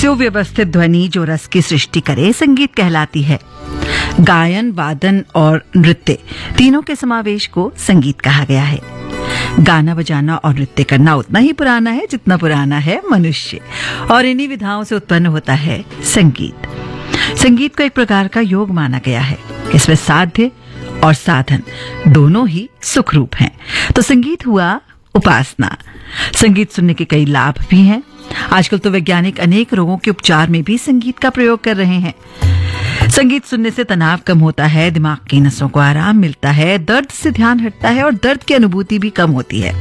सुव्यवस्थित ध्वनि जो रस की सृष्टि करे संगीत कहलाती है। गायन, वादन और नृत्य तीनों के समावेश को संगीत कहा गया है। गाना बजाना और नृत्य करना उतना ही पुराना है जितना पुराना है मनुष्य, और इन्हीं विधाओं से उत्पन्न होता है संगीत। संगीत को एक प्रकार का योग माना गया है। इसमें साध्य और साधन दोनों ही सुख रूप हैं। तो संगीत हुआ उपासना। संगीत सुनने के कई लाभ भी हैं। आजकल तो वैज्ञानिक अनेक रोगों के उपचार में भी संगीत का प्रयोग कर रहे हैं। संगीत सुनने से तनाव कम होता है, दिमाग की नसों को आराम मिलता है, दर्द से ध्यान हटता है और दर्द की अनुभूति भी कम होती है।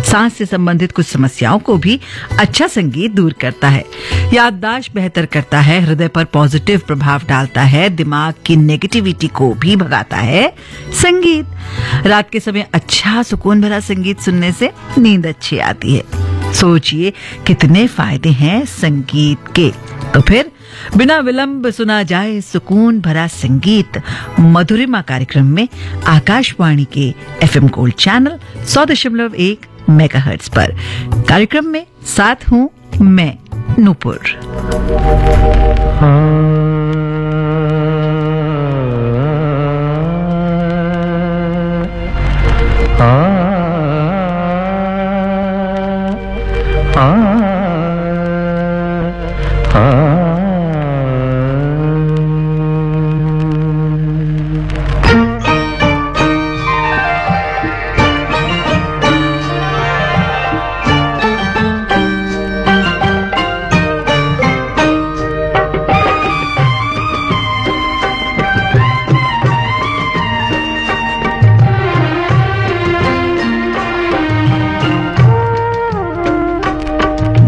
सांस से संबंधित कुछ समस्याओं को भी अच्छा संगीत दूर करता है। याददाश्त बेहतर करता है, हृदय पर पॉजिटिव प्रभाव डालता है, दिमाग की नेगेटिविटी को भी भगाता है संगीत। रात के समय अच्छा सुकून भरा संगीत सुनने से नींद अच्छी आती है। सोचिए कितने फायदे हैं संगीत के। तो फिर बिना विलंब सुना जाए सुकून भरा संगीत मधुरिमा कार्यक्रम में आकाशवाणी के एफएम गोल्ड चैनल 100.1 मेगाहर्ट्ज पर। कार्यक्रम में साथ हूं मैं नूपुर।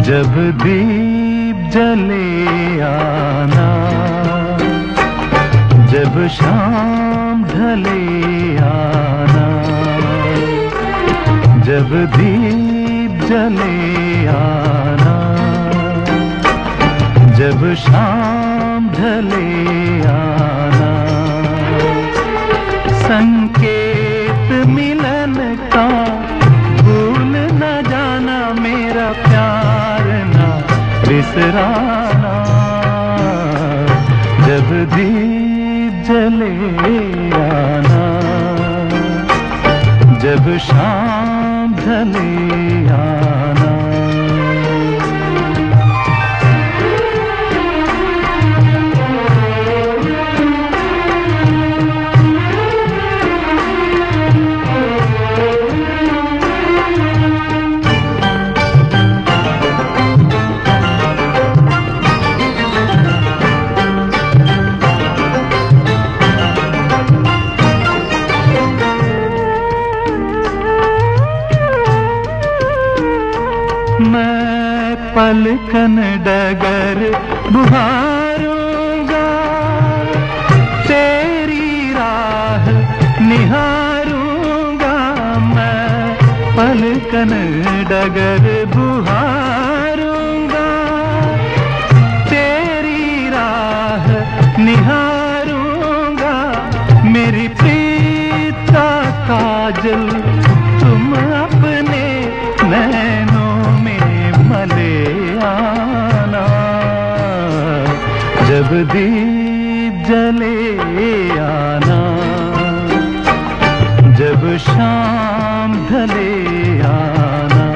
जब दीप जले आना, जब शाम ढले आना, जब दीप जले आना, जब शाम ढले आना, संकेत मिलन का भूल न जाना, मेरा प्यार बिसराना। जब दीप जले आना, जब शाम ढले आना। पलकन डगर बुहारूंगा, तेरी राह निहारूंगा। मैं पलकन डगर बुहारूंगा, तेरी राह निहारूंगा। मेरी प्रीत का काजल तुम अपने नैनों में मले आना। जब दीप जले आना, जब शाम ढले आना।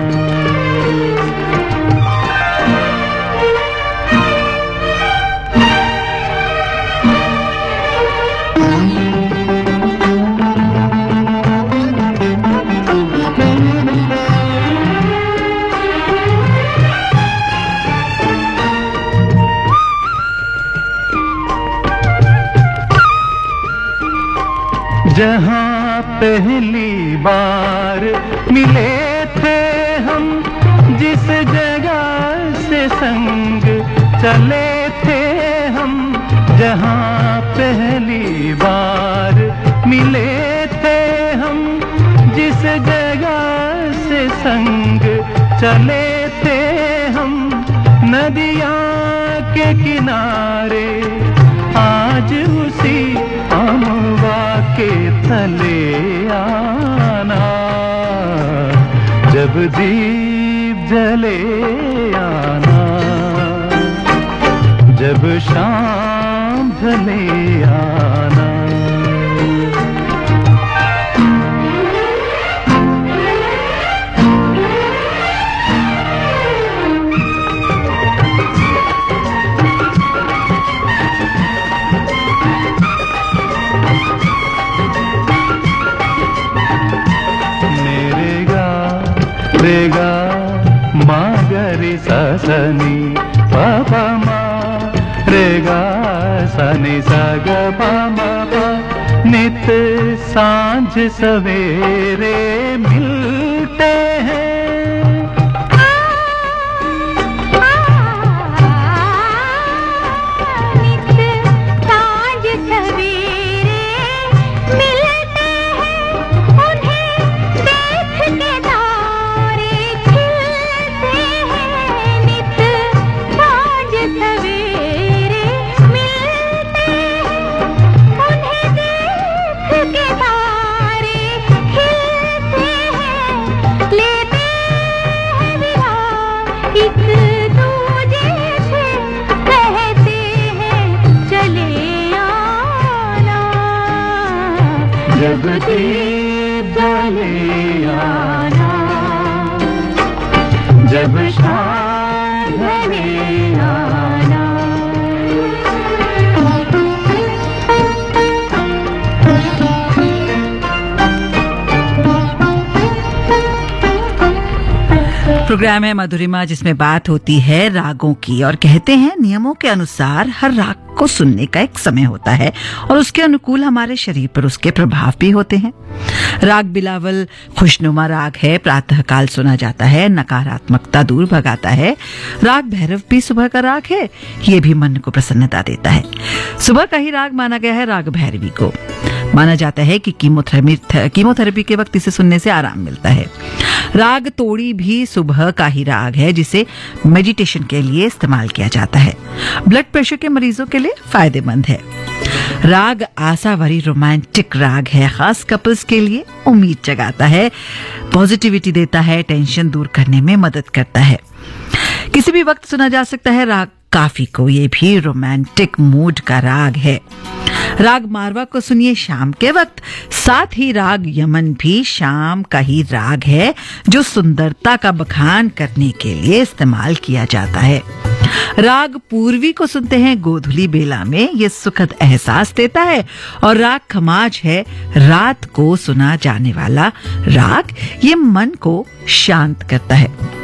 जहाँ पहली बार मिले थे हम, जिस जगह से संग चले थे हम। जहाँ पहली बार मिले थे हम, जिस जगह से संग चले थे हम। नदियाँ के किनारे आज उसी अमवा के तले आना। जब दीप जले आना, जब शाम ढले आना। रेगा मागरी सनी पापा मा रेगा सनी सग पामा पा। नित सांझ सवेरे मिलते हैं। जब दीप जले आना, जब शाम ढले आना। प्रोग्राम है मधुरिमा, जिसमें बात होती है रागों की, और कहते हैं नियमों के अनुसार हर राग को सुनने का एक समय होता है और उसके अनुकूल हमारे शरीर पर उसके प्रभाव भी होते हैं। राग बिलावल खुशनुमा राग है, प्रातःकाल सुना जाता है, नकारात्मकता दूर भगाता है। राग भैरव भी सुबह का राग है, ये भी मन को प्रसन्नता देता है। सुबह का ही राग माना गया है राग भैरवी को। माना जाता है कि कीमोथेरेपी के वक्त इसे सुनने से आराम मिलता है। राग तोड़ी भी सुबह का ही राग है, जिसे मेडिटेशन के लिए इस्तेमाल किया जाता है। ब्लड प्रेशर के मरीजों के लिए फायदेमंद है। राग आशावरी रोमांटिक राग है, खास कपल्स के लिए उम्मीद जगाता है, पॉजिटिविटी देता है, टेंशन दूर करने में मदद करता है। किसी भी वक्त सुना जा सकता है राग काफी को, ये भी रोमांटिक मूड का राग है। राग मारवा को सुनिए शाम के वक्त। साथ ही राग यमन भी शाम का ही राग है, जो सुंदरता का बखान करने के लिए इस्तेमाल किया जाता है। राग पूर्वी को सुनते हैं गोधुली बेला में, ये सुखद एहसास देता है। और राग खमाज है, रात को सुना जाने वाला राग, ये मन को शांत करता है।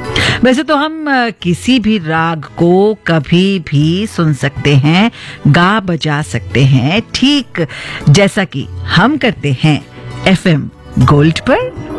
वैसे तो हम किसी भी राग को कभी भी सुन सकते हैं, गा बजा सकते हैं, ठीक जैसा कि हम करते हैं FM गोल्ड पर।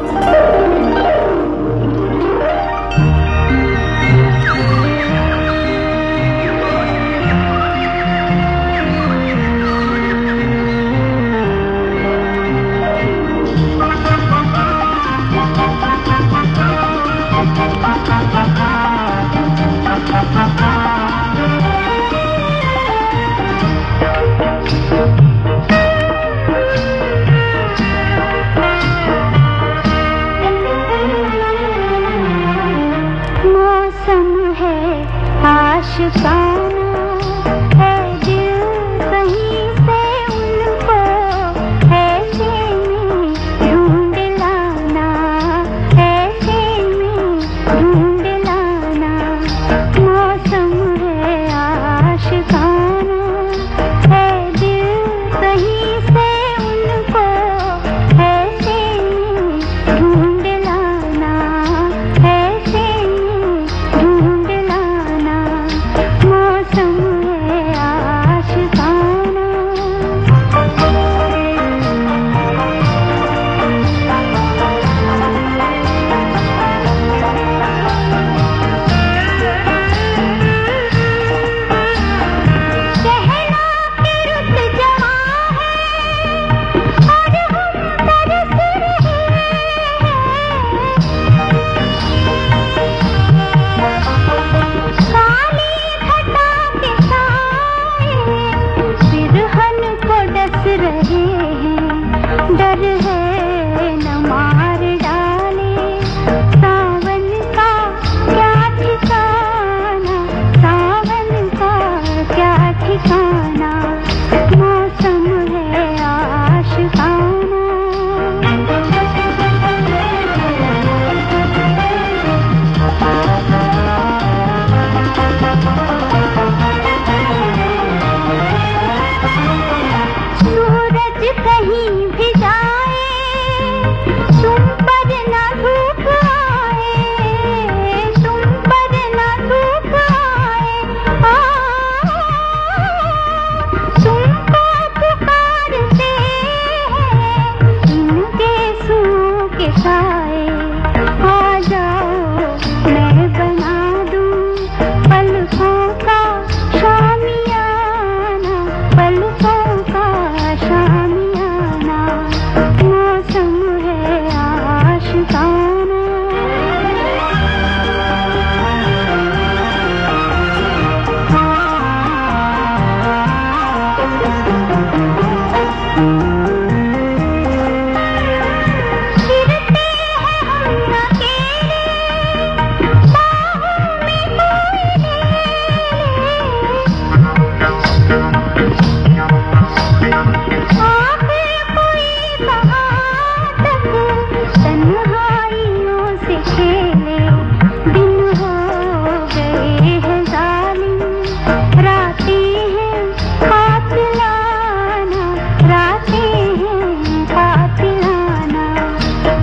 रातें हैं कातिलाना, रातें हैं कातिलाना,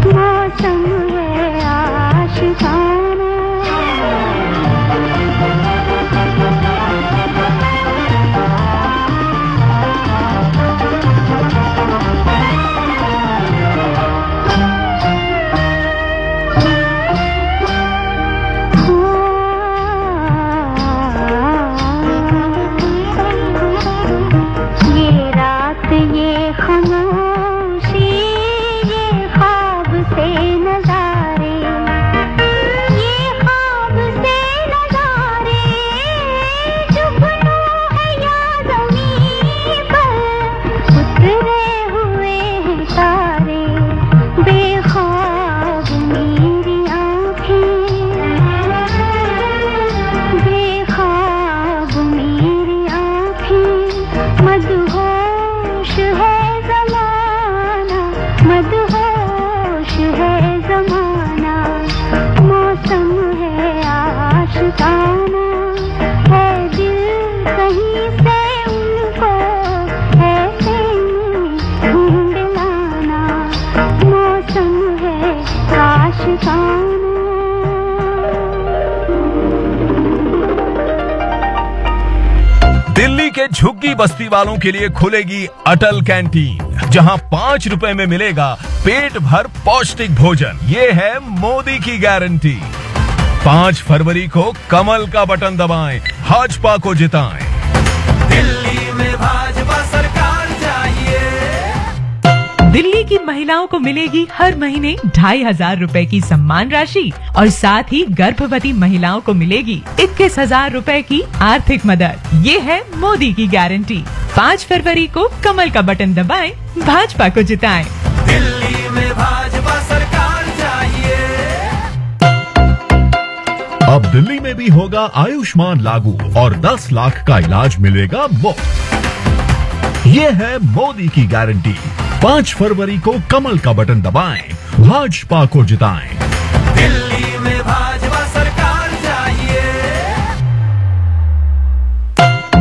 मौसम है आशिकाना। ये खामोशी, ये ख्वाब से नजारे, ये ख्वाब से नजारे, जुगनू है या ज़मीं पर उतरे हुए हैं तारे, बेख्वाब मेरी आँखें, बेख्वाब मेरी आँखें, मदहोश है ज़माना, मदहोश है ज़माना, मौसम है आशिकाना, है दिल कहीं से उनको ऐसे ढूंढ लाना, मौसम है आशिकाना। दिल्ली के झुग्गी बस्ती वालों के लिए खुलेगी अटल कैंटीन, जहां 5 रुपए में मिलेगा पेट भर पौष्टिक भोजन। ये है मोदी की गारंटी। 5 फरवरी को कमल का बटन दबाएं, भाजपा को जिताएं। दिल्ली में भाजपा सरकार चाहिए। दिल्ली की महिलाओं को मिलेगी हर महीने 2,500 रुपए की सम्मान राशि और साथ ही गर्भवती महिलाओं को मिलेगी 21,000 रुपए की आर्थिक मदद। ये है मोदी की गारंटी। 5 फरवरी को कमल का बटन दबाएं, भाजपा को जिताएं। दिल्ली में भाजपा सरकार चाहिए। अब दिल्ली में भी होगा आयुष्मान लागू और 10 लाख का इलाज मिलेगा मुफ्त। ये है मोदी की गारंटी। 5 फरवरी को कमल का बटन दबाएं, भाजपा को जिताएं। दिल्ली में भाजपा सरकार चाहिए।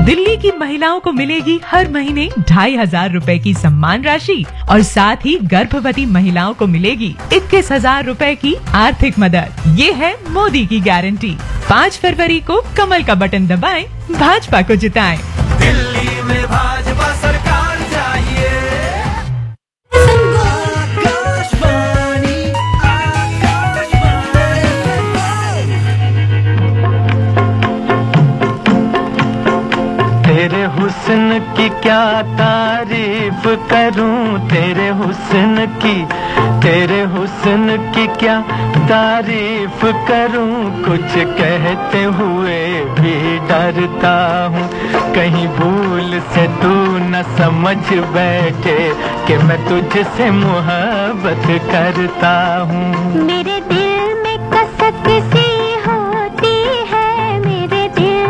दिल्ली की महिलाओं को मिलेगी हर महीने 2,500 रुपए की सम्मान राशि और साथ ही गर्भवती महिलाओं को मिलेगी 21,000 रुपए की आर्थिक मदद। ये है मोदी की गारंटी। 5 फरवरी को कमल का बटन दबाएं, भाजपा को जिताएं। दिल्ली में भाजपा सरकार चाहिए। तेरे हुस्न की क्या तारीफ करूं, तेरे हुस्न की क्या तारीफ करूं, कुछ कहते हुए भी डरता हूँ, कहीं भूल से तू न समझ बैठे कि मैं तुझसे मोहब्बत करता हूँ। मेरे दिल में कसक सी होती है, मेरे दिल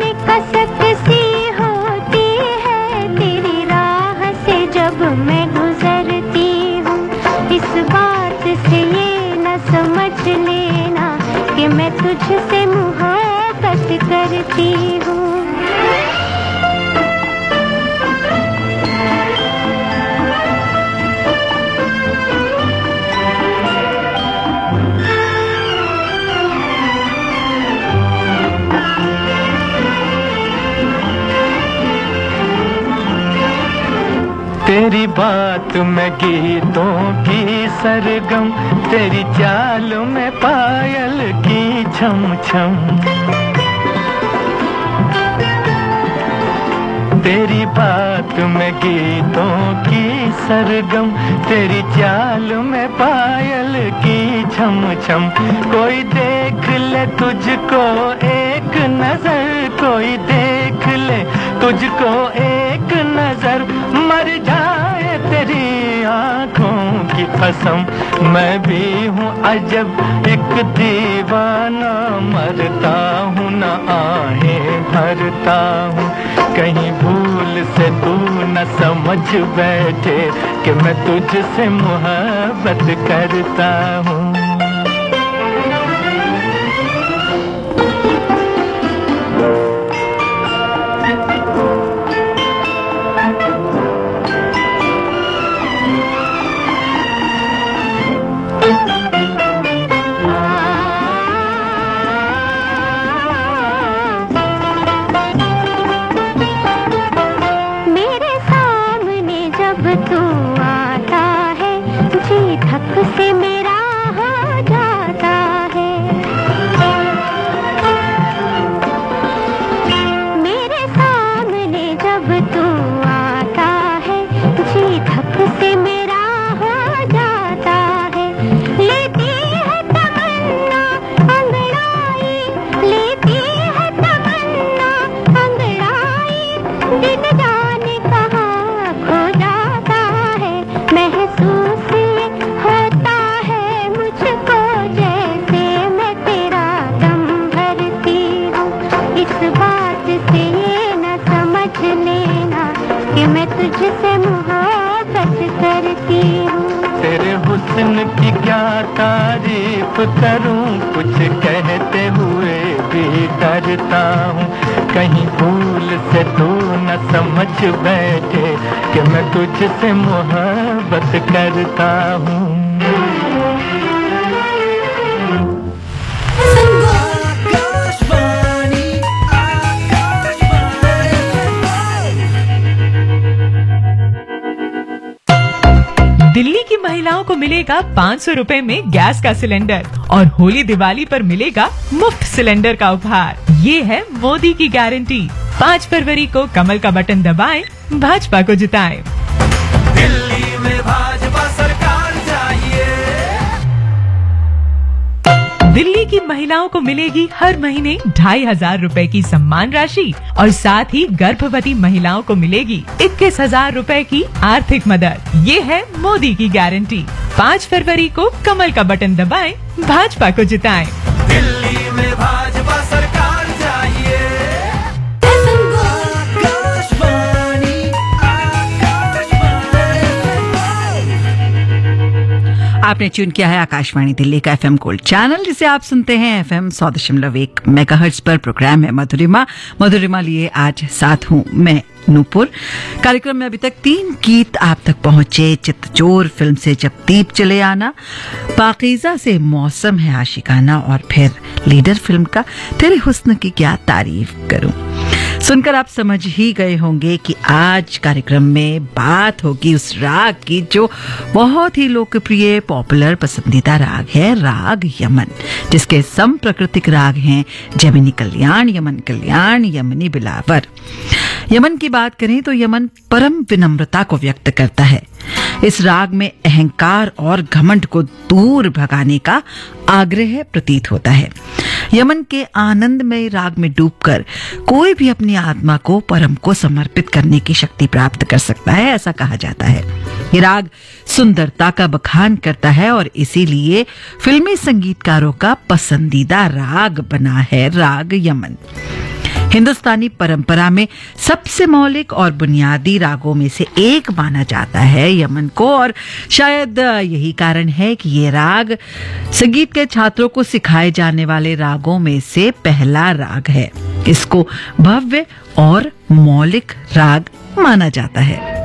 में कसक सी होती है, तेरी राह से जब मैं गुजरती हूँ, इस बात से ये न समझ लेना कि मैं तुझसे मोहब्बत करती हूँ। तेरी बात में गीतों की सरगम, तेरी चाल में पायल की छम छम, तेरी बात में गीतों की सरगम, तेरी चाल में पायल की छम छम, कोई देख ले तुझको एक नजर, कोई देख ले तुझको एक नजर, मर जाए तेरी आंखों की कसम, मैं भी हूँ अजब एक दीवाना, मरता हूँ न आहें भरता हूँ, कहीं भूल से तू न समझ बैठे कि मैं तुझसे मोहब्बत करता हूँ। तुझसे मोहब्बत करती हूँ। तेरे हुस्न की क्या तारीफ करूं, कुछ कहते हुए भी डरता हूँ। कहीं भूल से तू न समझ बैठे कि मैं तुझसे मोहब्बत करता हूँ। दिल्ली की महिलाओं को मिलेगा 500 रुपए में गैस का सिलेंडर और होली दिवाली पर मिलेगा मुफ्त सिलेंडर का उपहार। ये है मोदी की गारंटी। 5 फरवरी को कमल का बटन दबाएं, भाजपा को जिताएं। दिल्ली में भाजपा सरकार चाहिए। दिल्ली की महिलाओं को मिलेगी हर महीने 2,500 रुपए की सम्मान राशि और साथ ही गर्भवती महिलाओं को मिलेगी 21,000 रुपए की आर्थिक मदद। ये है मोदी की गारंटी। 5 फरवरी को कमल का बटन दबाएं, भाजपा को जिताएं। दिल्ली में भाजपा सरकार चाहिए। आपने ट्यून किया है आकाशवाणी दिल्ली का एफएम गोल्ड चैनल, जिसे आप सुनते हैं एफएम 100.1 मेगाहर्ट्ज पर। प्रोग्राम है मधुरिमा। मधुरिमा लिए आज साथ हूं मैं नूपुर। कार्यक्रम में अभी तक 3 गीत आप तक पहुंचे। चित्तचोर फिल्म से जब दीप चले आना, पाकीज़ा से मौसम है आशिकाना और फिर लीडर फिल्म का तेरे हुस्न की क्या तारीफ करूं। सुनकर आप समझ ही गए होंगे कि आज कार्यक्रम में बात होगी उस राग की जो बहुत ही लोकप्रिय पॉपुलर पसंदीदा राग है, राग यमन, जिसके सम प्राकृतिक राग हैं जमिनी कल्याण, यमन कल्याण, यमनी बिलावर। यमन की बात करें तो यमन परम विनम्रता को व्यक्त करता है। इस राग में अहंकार और घमंड को दूर भगाने का आग्रह प्रतीत होता है। यमन के आनंदमय राग में डूबकर कोई भी अपनी आत्मा को परम को समर्पित करने की शक्ति प्राप्त कर सकता है, ऐसा कहा जाता है। ये राग सुंदरता का बखान करता है और इसीलिए फिल्मी संगीतकारों का पसंदीदा राग बना है राग यमन। हिंदुस्तानी परंपरा में सबसे मौलिक और बुनियादी रागों में से एक माना जाता है यमन को, और शायद यही कारण है कि ये राग संगीत के छात्रों को सिखाए जाने वाले रागों में से पहला राग है। इसको भव्य और मौलिक राग माना जाता है।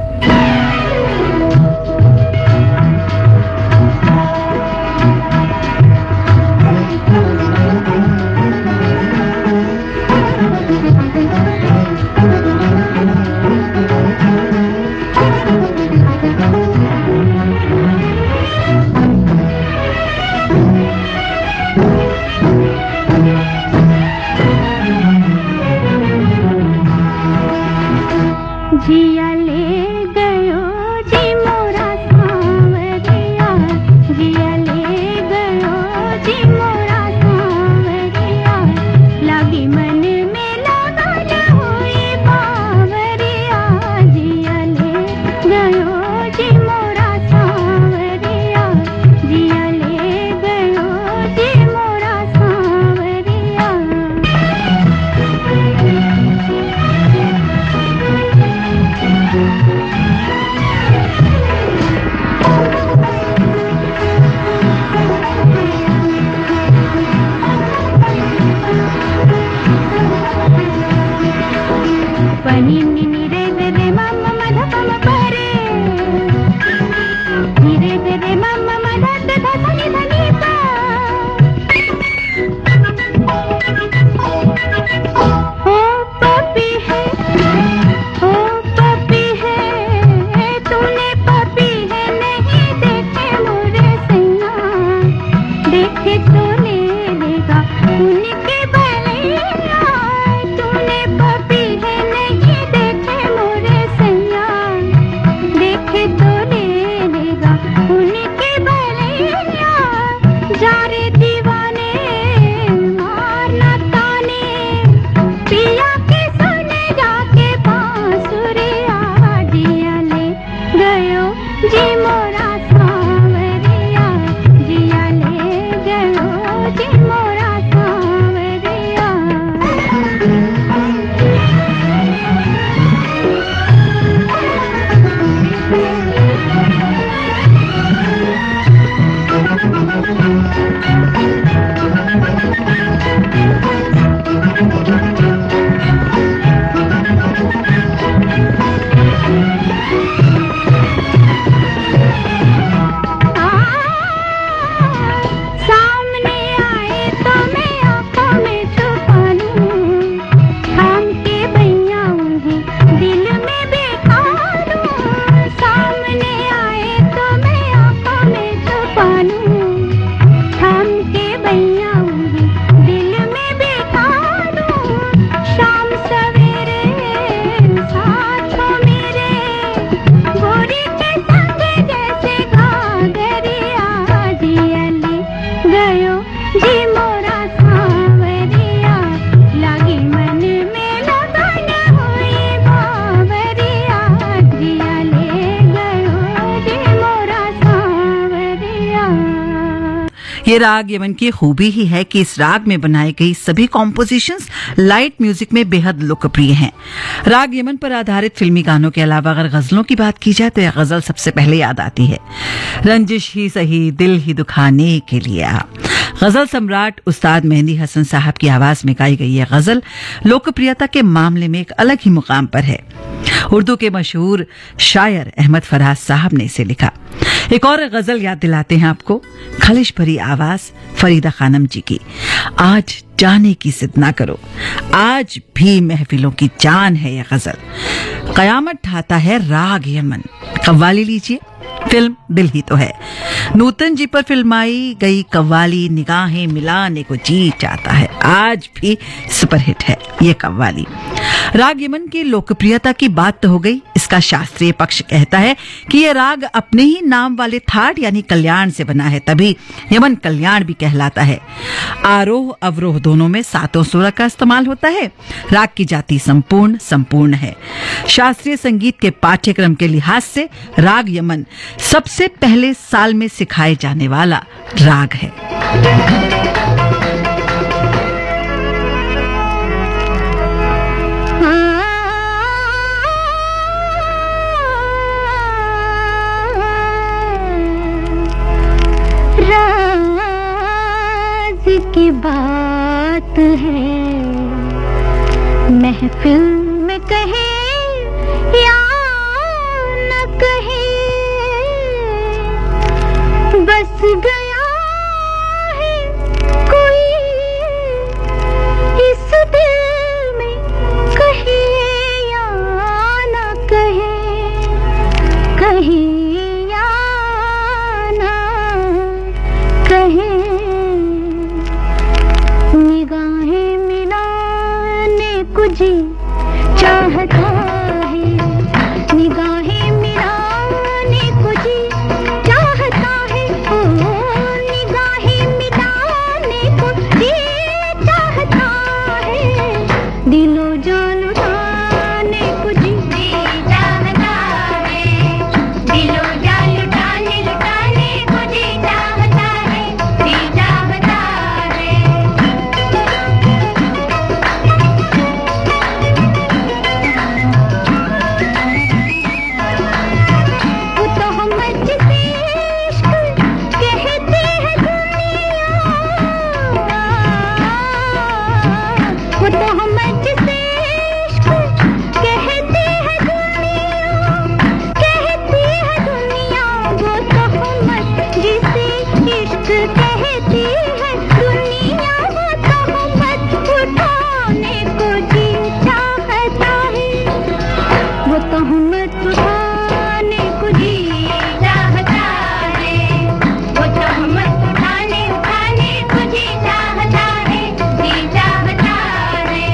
जिया ले गयो जी मोरा सांवरिया, जिया ले गयो जी मोरा सांवरिया, लागी मन में लगन हुई बावरिया, जिया ले गयो जी मोरा सांवरिया, जिया ले गयो जी मोरा सांवरिया। पनी नी रे रे रे मम्मा मधा पम परे, नी रे रे रे मम्मा मधा ध ध धनी धनी पा। ओ पपी है, ओ पपी है, तूने पपी है नहीं देखे मोरे सैया, देखे तो ले लेगा उनके भलैया, तूने पपी है नहीं ये राग यमन की खूबी ही है कि इस राग में बनाई गई सभी कॉम्पोजिशंस लाइट म्यूजिक में बेहद लोकप्रिय हैं। राग यमन पर आधारित फिल्मी गानों के अलावा अगर गजलों की बात की जाए तो यह गजल सबसे पहले याद आती है, रंजिश ही सही दिल ही दुखाने के लिए आ। गजल सम्राट उस्ताद मेहंदी हसन साहब की आवाज में गाई गई यह गजल लोकप्रियता के मामले में एक अलग ही मुकाम पर है। उर्दू के मशहूर शायर अहमद फराज साहब ने इसे लिखा। एक और गजल याद दिलाते हैं आपको, खलिश भरी आवाज फरीदा खानम जी की, आज जाने की जिद ना करो, आज भी महफिलों की जान है यह गजल। कयामत ढाता है राग यमन, कव्वाली लीजिए, फिल्म दिल ही तो है। नूतन जी पर फिल्माई गई कव्वाली निगाहें मिलाने को जी चाहता है, आज भी सुपरहिट है ये कव्वाली। राग यमन की लोकप्रियता की बात तो हो गई, इसका शास्त्रीय पक्ष कहता है कि यह राग अपने ही नाम वाले थाट यानी कल्याण से बना है, तभी यमन कल्याण भी कहलाता है। आरोह अवरोह दोनों में 7 सुर का इस्तेमाल होता है। राग की जाति संपूर्ण है। शास्त्रीय संगीत के पाठ्यक्रम के लिहाज से राग यमन सबसे पहले साल में सिखाए जाने वाला राग है। राज की बात है, महफिल में कहे या न कहे, बस गया है कोई इस दिल में, कहे या न कहे, कहे या न कहे। निगाहें मिलाने को जी चाहता है, निगाहें मिलाने को जी चाहता है, ओ निगाहें मिलाने को जी चाहता है, दिलो जान लुटाने को जी चाहता है, दिलो जान लुटाने को जी चाहता है, जी चाहता है। वो तो हम जिसे इश्क कहते हैं दुनिया, वो तो हम जिसे इश्क कहते हैं दुनिया, कहती है दुनिया, वो तो हम जिसे इश्क कहती है दुनिया, वो तो हम उठाने को जी चाहता है, वो तो हम उठाने को जी चाहता है, वो तो हम उठाने को जी चाहता है, जी चाहता है।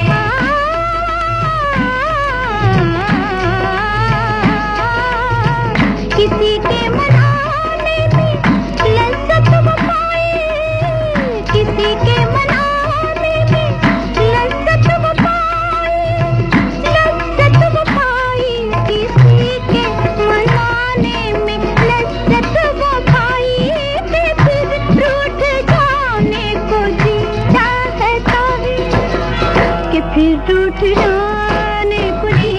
किसी के मनाने में लज्जत वो पाए, किसी के मनाने में लज्जत वो पाए, लज्जत वो पाए, किसी के मनाने में लज्जत वो पाए, फिर रूठ जाने को जी चाहता है, कि फिर रूठ जाने को जी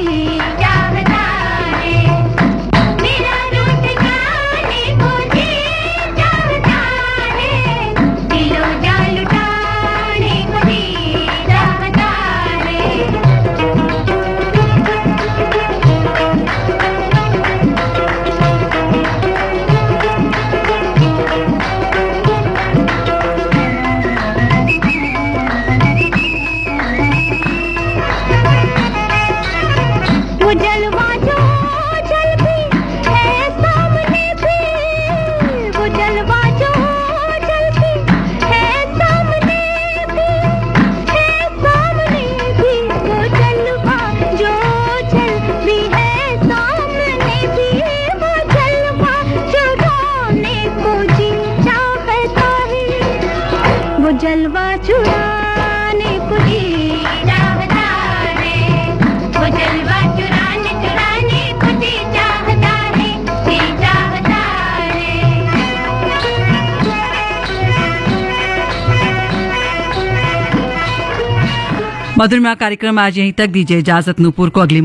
चाहता है, मेरा रूठ जाने को जी चाहता है, दिलो जान लुटाने को जी चाहता है। वो जलवा जो जल भी है सामने भी, वो जलवा जो जल भी है सामने भी, है सामने भी, वो जलवा जो जल भी है सामने भी, वो जलवा चुराने को जी चाहता है, वो जलवा चुराने को जी चाहता है, वो जलवा चुराने को जी चाहता है, जी चाहता है। मधुरिमा कार्यक्रम आज यहीं तक। दीजिए इजाजत। नूपुर को अगली